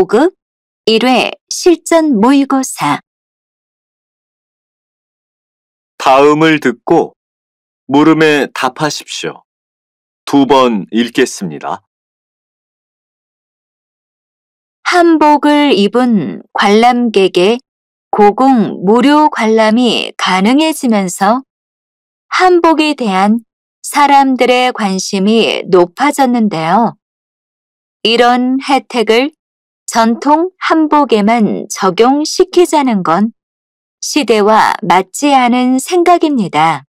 5급 1회 실전 모의고사. 다음을 듣고 물음에 답하십시오. 2번 읽겠습니다. 한복을 입은 관람객의 고궁 무료 관람이 가능해지면서 한복에 대한 사람들의 관심이 높아졌는데요. 이런 혜택을 전통 한복에만 적용시키자는 건 시대와 맞지 않은 생각입니다.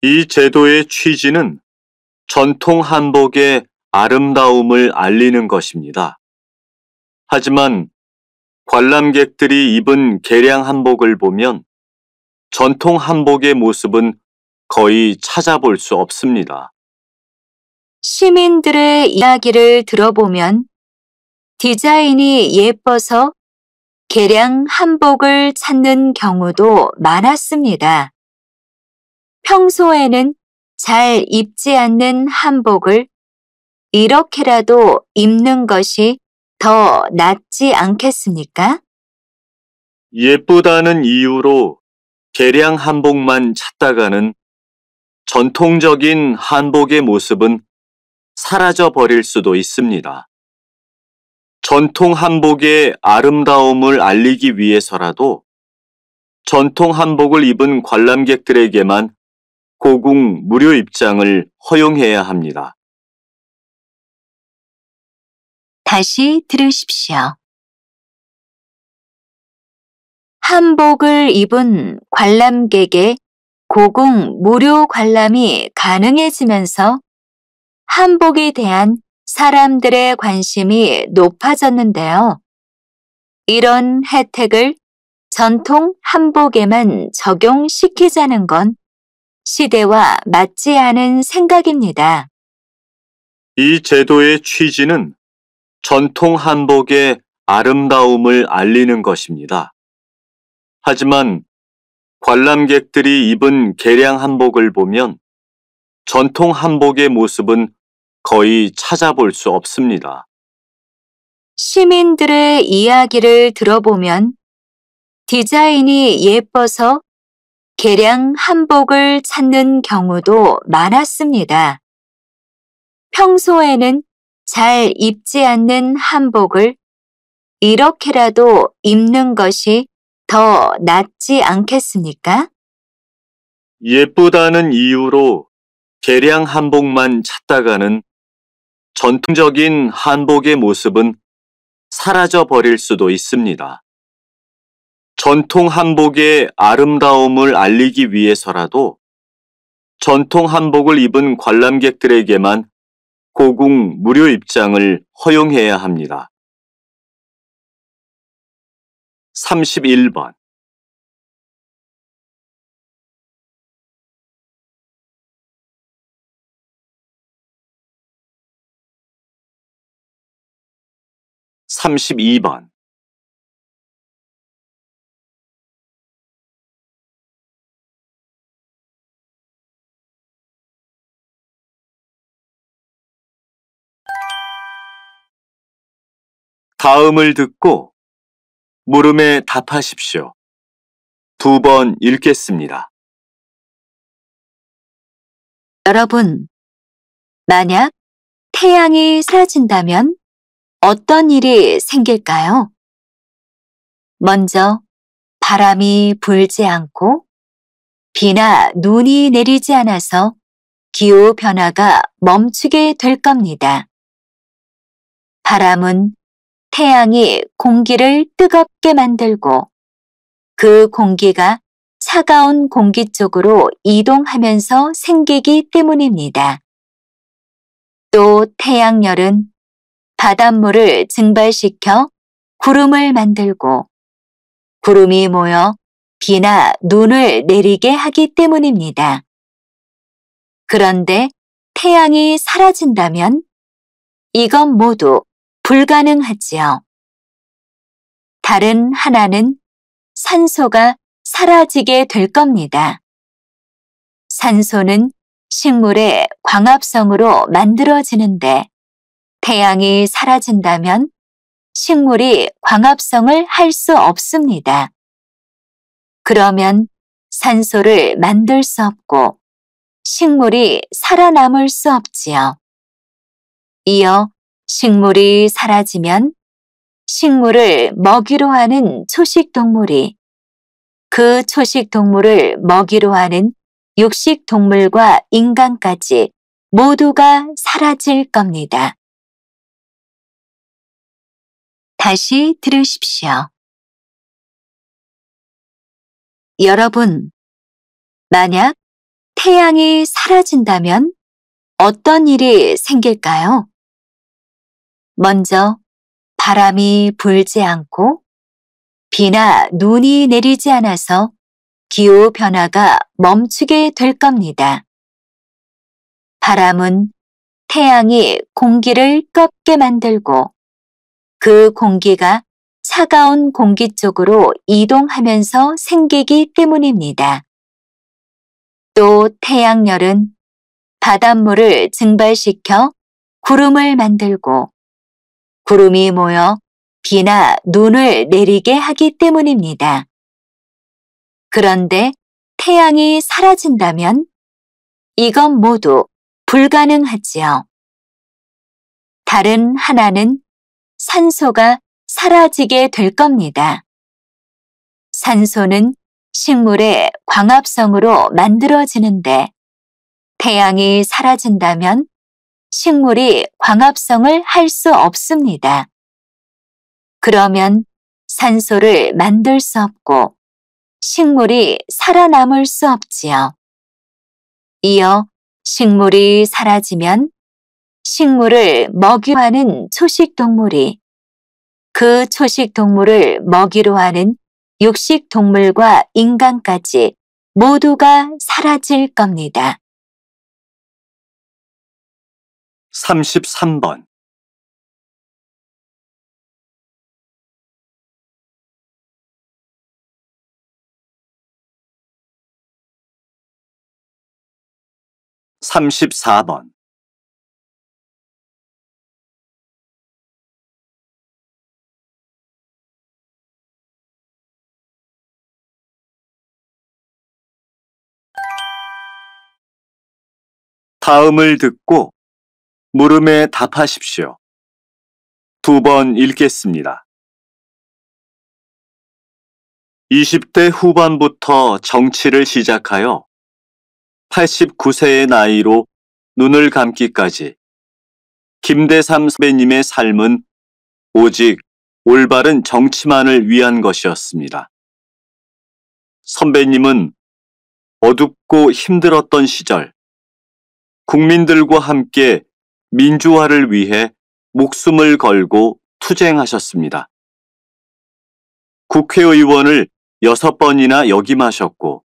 이 제도의 취지는 전통 한복의 아름다움을 알리는 것입니다. 하지만 관람객들이 입은 개량 한복을 보면 전통 한복의 모습은 거의 찾아볼 수 없습니다. 시민들의 이야기를 들어보면 디자인이 예뻐서 개량 한복을 찾는 경우도 많았습니다. 평소에는 잘 입지 않는 한복을 이렇게라도 입는 것이 더 낫지 않겠습니까? 예쁘다는 이유로 개량 한복만 찾다가는 전통적인 한복의 모습은 사라져 버릴 수도 있습니다. 전통 한복의 아름다움을 알리기 위해서라도 전통 한복을 입은 관람객들에게만 고궁 무료 입장을 허용해야 합니다. 다시 들으십시오. 한복을 입은 관람객의 고궁 무료 관람이 가능해지면서 한복에 대한 사람들의 관심이 높아졌는데요. 이런 혜택을 전통 한복에만 적용시키자는 건 시대와 맞지 않은 생각입니다. 이 제도의 취지는 전통 한복의 아름다움을 알리는 것입니다. 하지만 관람객들이 입은 개량 한복을 보면 전통 한복의 모습은 거의 찾아볼 수 없습니다. 시민들의 이야기를 들어보면 디자인이 예뻐서 개량 한복을 찾는 경우도 많았습니다. 평소에는 잘 입지 않는 한복을 이렇게라도 입는 것이 더 낫지 않겠습니까? 예쁘다는 이유로 개량 한복만 찾다가는 전통적인 한복의 모습은 사라져 버릴 수도 있습니다. 전통 한복의 아름다움을 알리기 위해서라도 전통 한복을 입은 관람객들에게만 고궁 무료 입장을 허용해야 합니다. 31번 32번 다음을 듣고 물음에 답하십시오. 2번 읽겠습니다. 여러분, 만약 태양이 사라진다면 어떤 일이 생길까요? 먼저 바람이 불지 않고 비나 눈이 내리지 않아서 기후 변화가 멈추게 될 겁니다. 바람은 태양이 공기를 뜨겁게 만들고 그 공기가 차가운 공기 쪽으로 이동하면서 생기기 때문입니다. 또 태양열은 바닷물을 증발시켜 구름을 만들고 구름이 모여 비나 눈을 내리게 하기 때문입니다. 그런데 태양이 사라진다면 이건 모두 불가능하지요. 다른 하나는 산소가 사라지게 될 겁니다. 산소는 식물의 광합성으로 만들어지는데 태양이 사라진다면 식물이 광합성을 할 수 없습니다. 그러면 산소를 만들 수 없고 식물이 살아남을 수 없지요. 이어 식물이 사라지면 식물을 먹이로 하는 초식동물이 그 초식동물을 먹이로 하는 육식동물과 인간까지 모두가 사라질 겁니다. 다시 들으십시오. 여러분, 만약 태양이 사라진다면 어떤 일이 생길까요? 먼저 바람이 불지 않고 비나 눈이 내리지 않아서 기후 변화가 멈추게 될 겁니다. 바람은 태양이 공기를 껍게 만들고 그 공기가 차가운 공기 쪽으로 이동하면서 생기기 때문입니다. 또 태양열은 바닷물을 증발시켜 구름을 만들고 구름이 모여 비나 눈을 내리게 하기 때문입니다. 그런데 태양이 사라진다면 이건 모두 불가능하지요. 다른 하나는 산소가 사라지게 될 겁니다. 산소는 식물의 광합성으로 만들어지는데 태양이 사라진다면 식물이 광합성을 할 수 없습니다. 그러면 산소를 만들 수 없고 식물이 살아남을 수 없지요. 이어 식물이 사라지면 식물을 먹이로 하는 초식동물이 그 초식동물을 먹이로 하는 육식동물과 인간까지 모두가 사라질 겁니다. 33번. (34번) 다음을 듣고 물음에 답하십시오. 2번 읽겠습니다. 20대 후반부터 정치를 시작하여 89세의 나이로 눈을 감기까지 김대삼 선배님의 삶은 오직 올바른 정치만을 위한 것이었습니다. 선배님은 어둡고 힘들었던 시절 국민들과 함께 민주화를 위해 목숨을 걸고 투쟁하셨습니다. 국회의원을 6번이나 역임하셨고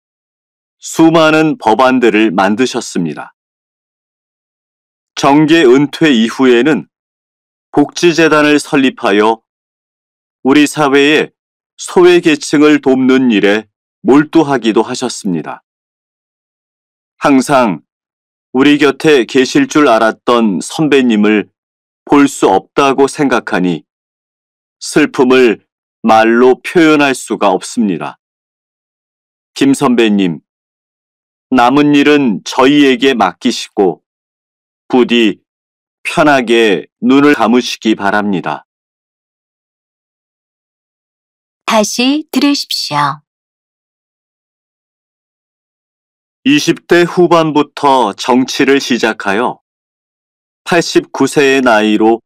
수많은 법안들을 만드셨습니다. 정계 은퇴 이후에는 복지재단을 설립하여 우리 사회의 소외계층을 돕는 일에 몰두하기도 하셨습니다. 항상 우리 곁에 계실 줄 알았던 선배님을 볼 수 없다고 생각하니 슬픔을 말로 표현할 수가 없습니다. 김 선배님, 남은 일은 저희에게 맡기시고 부디 편하게 눈을 감으시기 바랍니다. 다시 들으십시오. 20대 후반부터 정치를 시작하여 89세의 나이로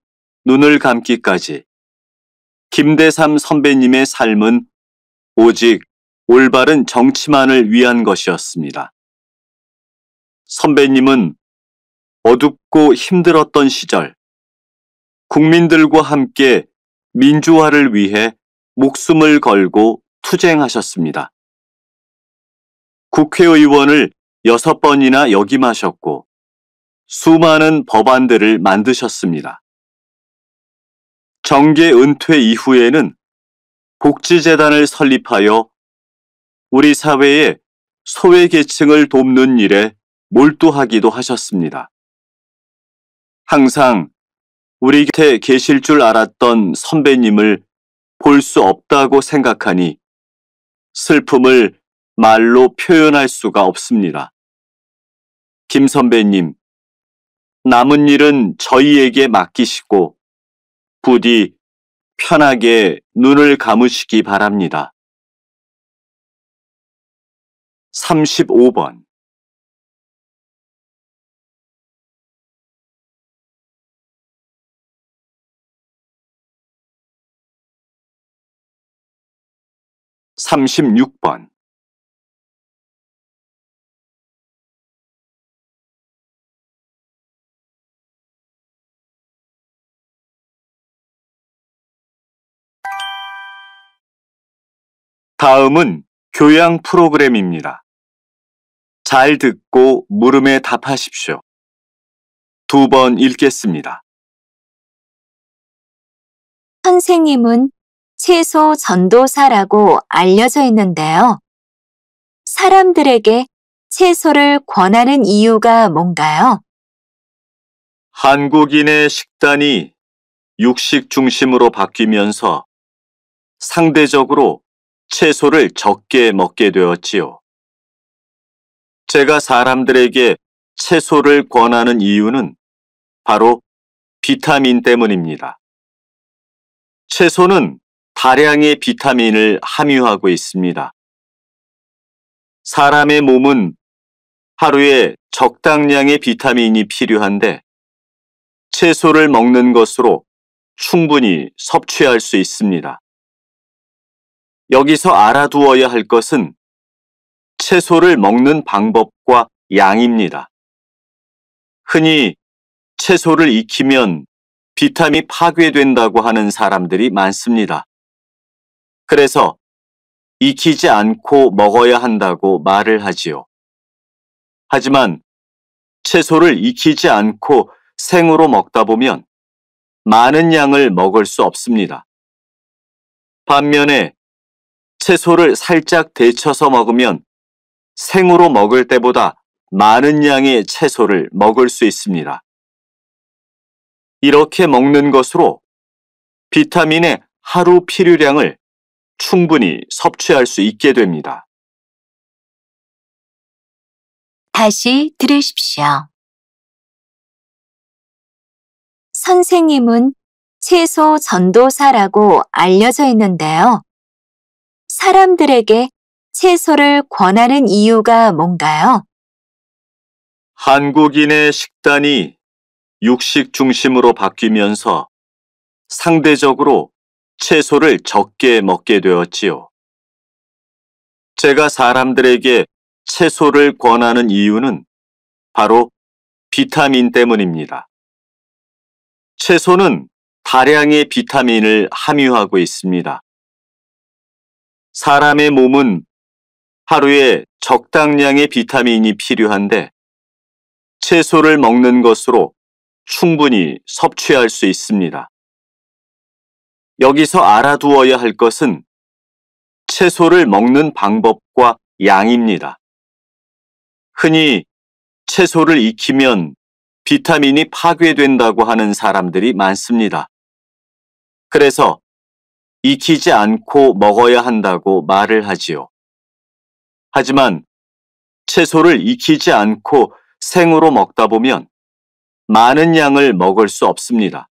눈을 감기까지 김대삼 선배님의 삶은 오직 올바른 정치만을 위한 것이었습니다. 선배님은 어둡고 힘들었던 시절 국민들과 함께 민주화를 위해 목숨을 걸고 투쟁하셨습니다. 국회의원을 6번이나 역임하셨고 수많은 법안들을 만드셨습니다. 정계 은퇴 이후에는 복지재단을 설립하여 우리 사회의 소외계층을 돕는 일에 몰두하기도 하셨습니다. 항상 우리 곁에 계실 줄 알았던 선배님을 볼 수 없다고 생각하니 슬픔을 말로 표현할 수가 없습니다. 김 선배님, 남은 일은 저희에게 맡기시고 부디 편하게 눈을 감으시기 바랍니다. 35번. (36번) 다음은 교양 프로그램입니다. 잘 듣고 물음에 답하십시오. 2번 읽겠습니다. 선생님은 채소 전도사라고 알려져 있는데요. 사람들에게 채소를 권하는 이유가 뭔가요? 한국인의 식단이 육식 중심으로 바뀌면서 상대적으로 채소를 적게 먹게 되었지요. 제가 사람들에게 채소를 권하는 이유는 바로 비타민 때문입니다. 채소는 다량의 비타민을 함유하고 있습니다. 사람의 몸은 하루에 적당량의 비타민이 필요한데 채소를 먹는 것으로 충분히 섭취할 수 있습니다. 여기서 알아두어야 할 것은 채소를 먹는 방법과 양입니다. 흔히 채소를 익히면 비타민이 파괴된다고 하는 사람들이 많습니다. 그래서 익히지 않고 먹어야 한다고 말을 하지요. 하지만 채소를 익히지 않고 생으로 먹다 보면 많은 양을 먹을 수 없습니다. 반면에 채소를 살짝 데쳐서 먹으면 생으로 먹을 때보다 많은 양의 채소를 먹을 수 있습니다. 이렇게 먹는 것으로 비타민의 하루 필요량을 충분히 섭취할 수 있게 됩니다. 다시 들으십시오. 선생님은 채소 전도사라고 알려져 있는데요. 사람들에게 채소를 권하는 이유가 뭔가요? 한국인의 식단이 육식 중심으로 바뀌면서 상대적으로 채소를 적게 먹게 되었지요. 제가 사람들에게 채소를 권하는 이유는 바로 비타민 때문입니다. 채소는 다량의 비타민을 함유하고 있습니다. 사람의 몸은 하루에 적당량의 비타민이 필요한데 채소를 먹는 것으로 충분히 섭취할 수 있습니다. 여기서 알아두어야 할 것은 채소를 먹는 방법과 양입니다. 흔히 채소를 익히면 비타민이 파괴된다고 하는 사람들이 많습니다. 그래서 익히지 않고 먹어야 한다고 말을 하지요. 하지만 채소를 익히지 않고 생으로 먹다 보면 많은 양을 먹을 수 없습니다.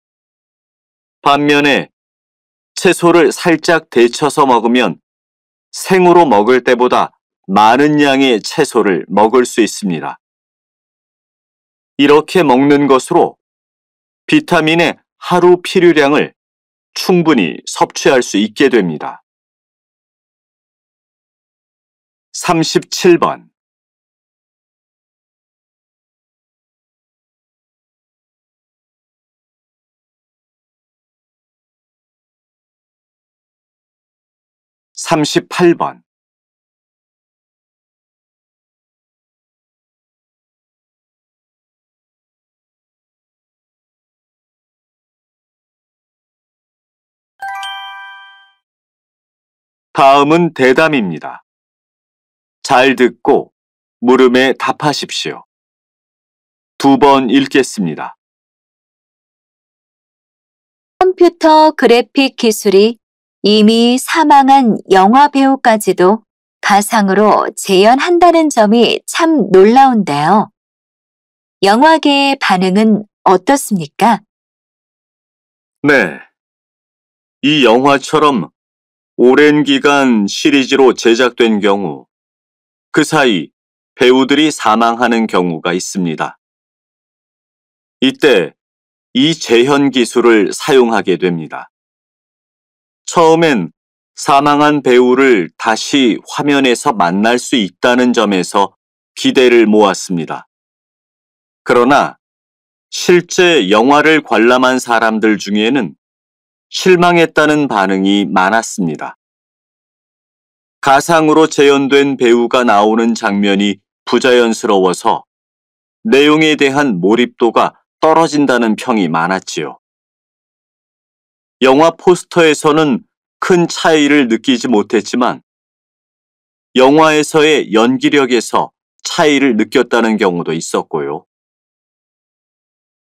반면에 채소를 살짝 데쳐서 먹으면 생으로 먹을 때보다 많은 양의 채소를 먹을 수 있습니다. 이렇게 먹는 것으로 비타민의 하루 필요량을 충분히 섭취할 수 있게 됩니다. 37번. (38번) 다음은 대담입니다. 잘 듣고 물음에 답하십시오. 2번 읽겠습니다. 컴퓨터 그래픽 기술이 이미 사망한 영화 배우까지도 가상으로 재현한다는 점이 참 놀라운데요. 영화계의 반응은 어떻습니까? 네, 이 영화처럼 오랜 기간 시리즈로 제작된 경우 그 사이 배우들이 사망하는 경우가 있습니다. 이때 이 재현 기술을 사용하게 됩니다. 처음엔 사망한 배우를 다시 화면에서 만날 수 있다는 점에서 기대를 모았습니다. 그러나 실제 영화를 관람한 사람들 중에는 실망했다는 반응이 많았습니다. 가상으로 재현된 배우가 나오는 장면이 부자연스러워서 내용에 대한 몰입도가 떨어진다는 평이 많았지요. 영화 포스터에서는 큰 차이를 느끼지 못했지만 영화에서의 연기력에서 차이를 느꼈다는 경우도 있었고요.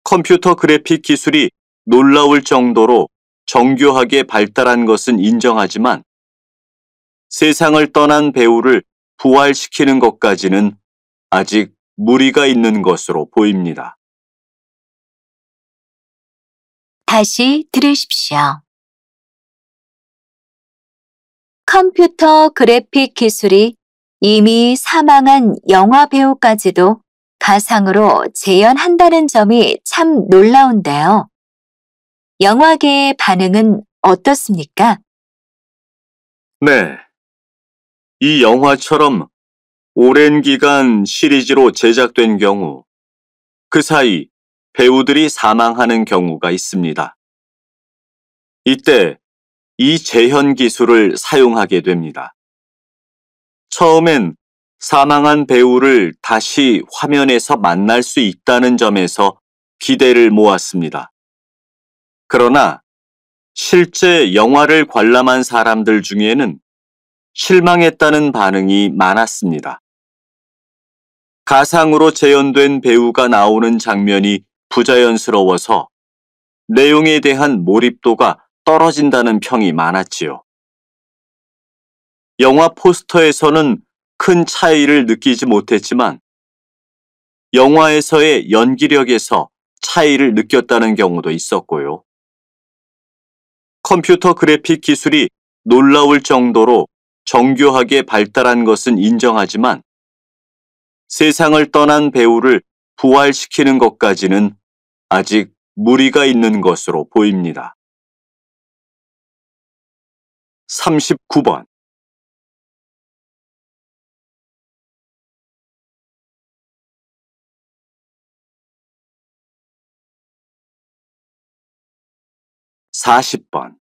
컴퓨터 그래픽 기술이 놀라울 정도로 정교하게 발달한 것은 인정하지만 세상을 떠난 배우를 부활시키는 것까지는 아직 무리가 있는 것으로 보입니다. 다시 들으십시오. 컴퓨터 그래픽 기술이 이미 사망한 영화 배우까지도 가상으로 재현한다는 점이 참 놀라운데요. 영화계의 반응은 어떻습니까? 네, 이 영화처럼 오랜 기간 시리즈로 제작된 경우 그 사이 배우들이 사망하는 경우가 있습니다. 이때 이 재현 기술을 사용하게 됩니다. 처음엔 사망한 배우를 다시 화면에서 만날 수 있다는 점에서 기대를 모았습니다. 그러나 실제 영화를 관람한 사람들 중에는 실망했다는 반응이 많았습니다. 가상으로 재현된 배우가 나오는 장면이 부자연스러워서 내용에 대한 몰입도가 떨어진다는 평이 많았지요. 영화 포스터에서는 큰 차이를 느끼지 못했지만 영화에서의 연기력에서 차이를 느꼈다는 경우도 있었고요. 컴퓨터 그래픽 기술이 놀라울 정도로 정교하게 발달한 것은 인정하지만 세상을 떠난 배우를 부활시키는 것까지는 아직 무리가 있는 것으로 보입니다. 39번. (40번)